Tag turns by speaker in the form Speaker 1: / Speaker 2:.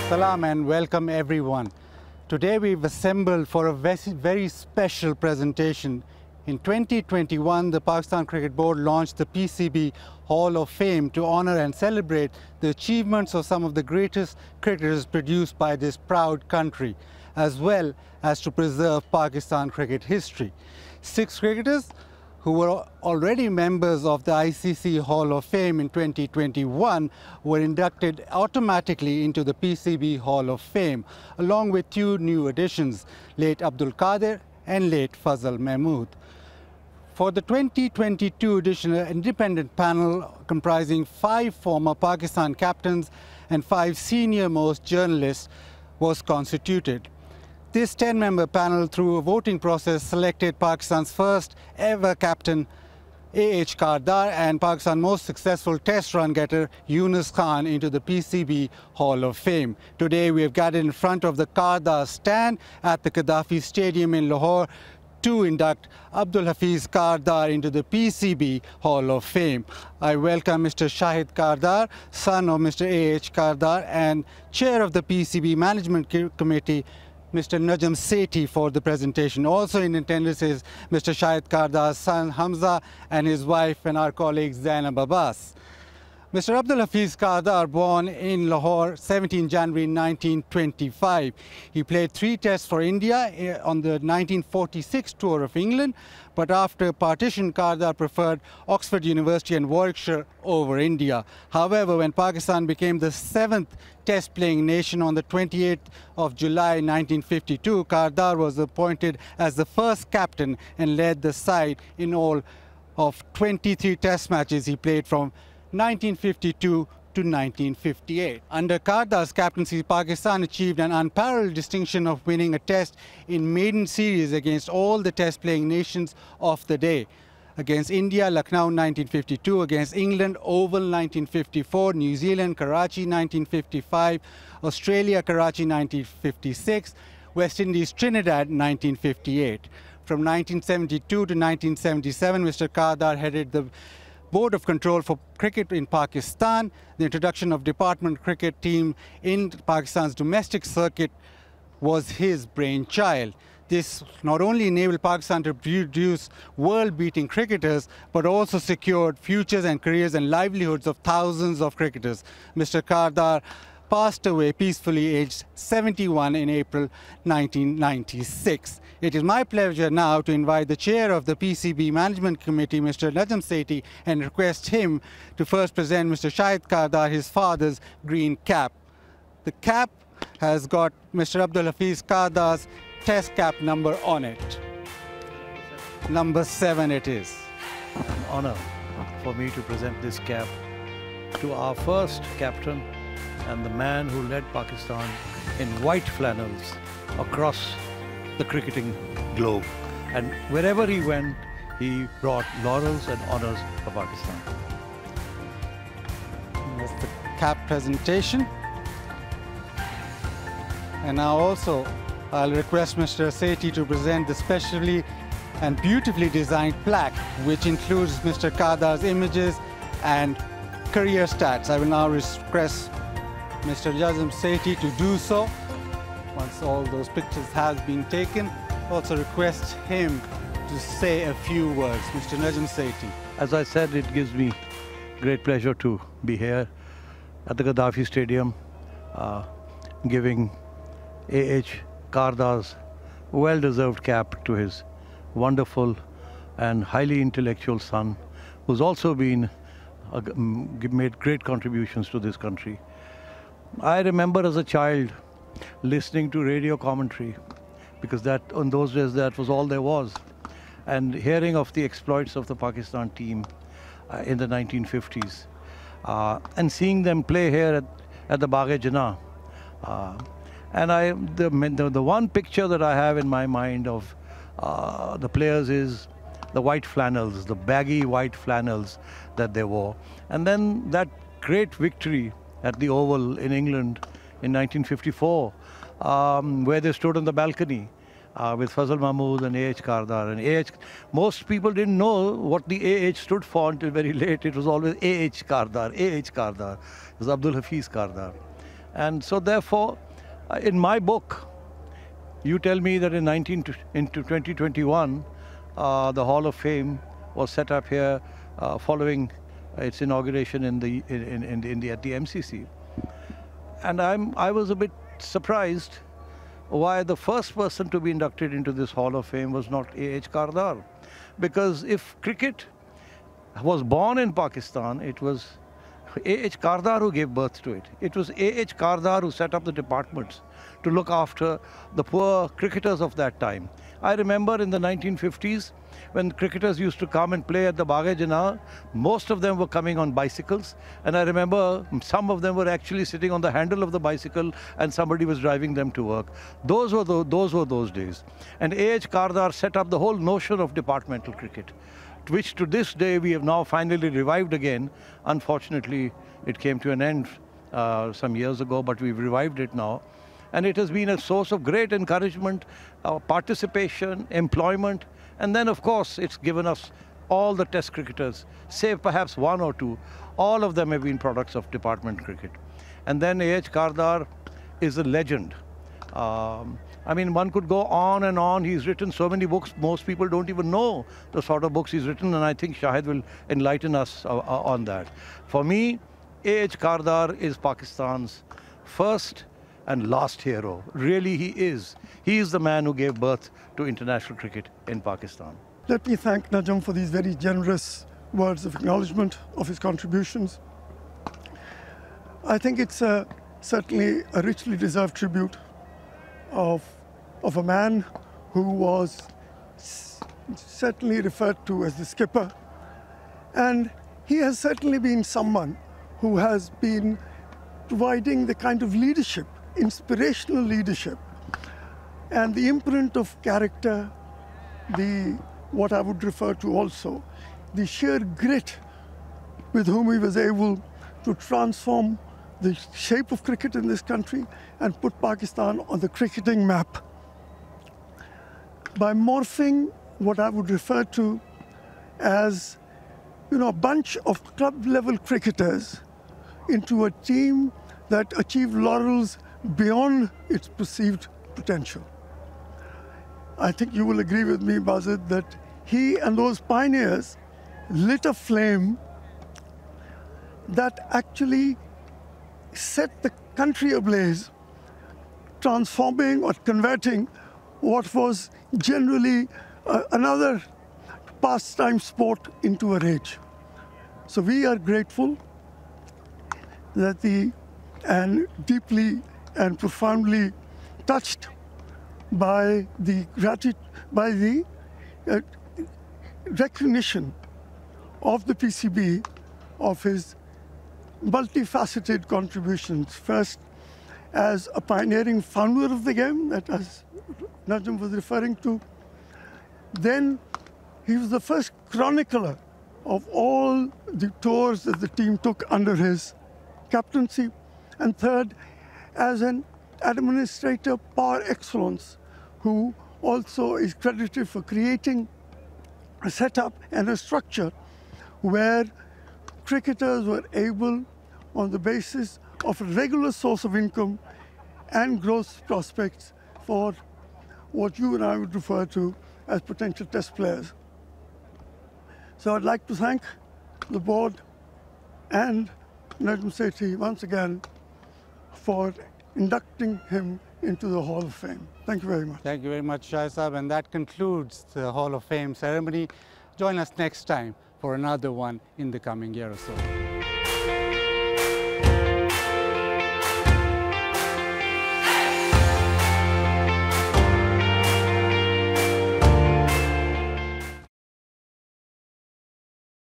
Speaker 1: Salam and welcome everyone. Today we've assembled for a very special presentation. In 2021, the Pakistan Cricket Board launched the PCB Hall of Fame to honor and celebrate the achievements of some of the greatest cricketers produced by this proud country, as well as to preserve Pakistan cricket history. 6 cricketers who were already members of the ICC Hall of Fame in 2021 were inducted automatically into the PCB Hall of Fame, along with 2 new additions, late Abdul Qadir and late Fazal Mahmood. For the 2022 edition, an independent panel comprising 5 former Pakistan captains and 5 senior-most journalists was constituted. This 10-member panel, through a voting process, selected Pakistan's first ever captain, A.H. Kardar, and Pakistan's most successful test run getter, Yunus Khan, into the PCB Hall of Fame. Today, we have gathered in front of the Kardar stand at the Gaddafi Stadium in Lahore to induct Abdul Hafeez Kardar into the PCB Hall of Fame. I welcome Mr. Shahid Kardar, son of Mr. A.H. Kardar, and chair of the PCB Management Committee, Mr. Najam Sethi, for the presentation. Also in attendance is Mr. Shahid Kardar's son Hamza and his wife and our colleague Zainab Abbas. Mr. Abdul Hafeez Kardar, born in Lahore 17 January 1925. He played 3 tests for India on the 1946 tour of England, but after partition, Kardar preferred Oxford University and Warwickshire over India. However, when Pakistan became the 7th test-playing nation on the 28th of July 1952, Kardar was appointed as the first captain and led the side in all of 23 test matches he played from 1952 to 1958. Under Kardar's captaincy, Pakistan achieved an unparalleled distinction of winning a test in maiden series against all the test-playing nations of the day. Against India, Lucknow 1952, against England, Oval 1954, New Zealand, Karachi 1955, Australia, Karachi 1956, West Indies, Trinidad 1958. From 1972 to 1977, Mr. Kardar headed the Board of Control for Cricket in Pakistan. The introduction of department cricket team in Pakistan's domestic circuit was his brainchild. This not only enabled Pakistan to produce world-beating cricketers, but also secured futures and careers and livelihoods of thousands of cricketers. Mr. Kardar passed away peacefully, aged 71 in April 1996. It is my pleasure now to invite the chair of the PCB Management Committee, Mr. Najam Sethi, and request him to first present Mr. Shahid Kardar his father's green cap. The cap has got Mr. Abdul Hafeez Kardar's test cap number on it. Number 7 it is.
Speaker 2: An honor for me to present this cap to our first captain and the man who led Pakistan in white flannels across the cricketing globe. And wherever he went, he brought laurels and honors for Pakistan.
Speaker 1: That's the cap presentation. And now also, I'll request Mr. Sethi to present the specially and beautifully designed plaque, which includes Mr. Kardar's images and career stats. I will now request Mr. Najam Sethi to do so. Once all those pictures have been taken, also request him to say a few words. Mr. Najam Sethi.
Speaker 2: As I said, it gives me great pleasure to be here at the Gaddafi Stadium, giving A.H. Kardar's well-deserved cap to his wonderful and highly intellectual son, who's also been made great contributions to this country. I remember as a child listening to radio commentary, because that on those days that was all there was, and hearing of the exploits of the Pakistan team in the 1950s, and seeing them play here at the Bagh-e-Jannah. And the one picture that I have in my mind of the players is the white flannels, the baggy white flannels that they wore. And then that great victory at the Oval in England in 1954, where they stood on the balcony with Fazal Mahmood and A.H. Kardar. And A.H. Most people didn't know what the A.H. stood for until very late. It was always A.H. Kardar, A.H. Kardar. It was Abdul Hafeez Kardar. And so therefore, in my book, you tell me that in 2021, the Hall of Fame was set up here following its inauguration at the MCC. And I was a bit surprised why the first person to be inducted into this Hall of Fame was not A.H. Kardar. Because if cricket was born in Pakistan, it was A.H. Kardar who gave birth to it. It was A.H. Kardar who set up the departments to look after the poor cricketers of that time. I remember in the 1950s, when cricketers used to come and play at the Bagh-e-Jinnah, most of them were coming on bicycles. And I remember some of them were actually sitting on the handle of the bicycle and somebody was driving them to work. Those were those days. And A.H. Kardar set up the whole notion of departmental cricket, which to this day we have now finally revived again. Unfortunately, it came to an end some years ago, but we've revived it now. And it has been a source of great encouragement, participation, employment, and then of course it's given us all the test cricketers, save perhaps one or two. All of them have been products of department cricket. And then A.H. Kardar is a legend. I mean, one could go on and on. He's written so many books, most people don't even know the sort of books he's written, and I think Shahid will enlighten us on that. For me, A.H. Kardar is Pakistan's first and last hero. Really, he is. He is the man who gave birth to international cricket in Pakistan.
Speaker 3: Let me thank Najm for these very generous words of acknowledgement of his contributions. I think it's certainly a richly deserved tribute of a man who was certainly referred to as the skipper. And he has certainly been someone who has been providing the kind of leadership, inspirational leadership, and the imprint of character, what I would refer to also, the sheer grit with whom he was able to transform the shape of cricket in this country and put Pakistan on the cricketing map by morphing what I would refer to as, a bunch of club-level cricketers into a team that achieved laurels beyond its perceived potential. I think you will agree with me, Bazid, that he and those pioneers lit a flame that actually set the country ablaze, transforming or converting what was generally another pastime sport into a rage. So we are grateful that and deeply and profoundly touched by the recognition of the PCB of his multifaceted contributions. First, as a pioneering founder of the game, that as Najm was referring to. Then he was the first chronicler of all the tours that the team took under his captaincy. And third, as an administrator par excellence, who also is credited for creating a setup and a structure where cricketers were able, on the basis of a regular source of income and growth prospects, for what you and I would refer to as potential test players. So I'd like to thank the board and Najm Sethi once again for inducting him into the Hall of Fame. Thank you very much.
Speaker 1: Thank you very much, Shah Saab, and that concludes the Hall of Fame ceremony. Join us next time for another one in the coming year or so.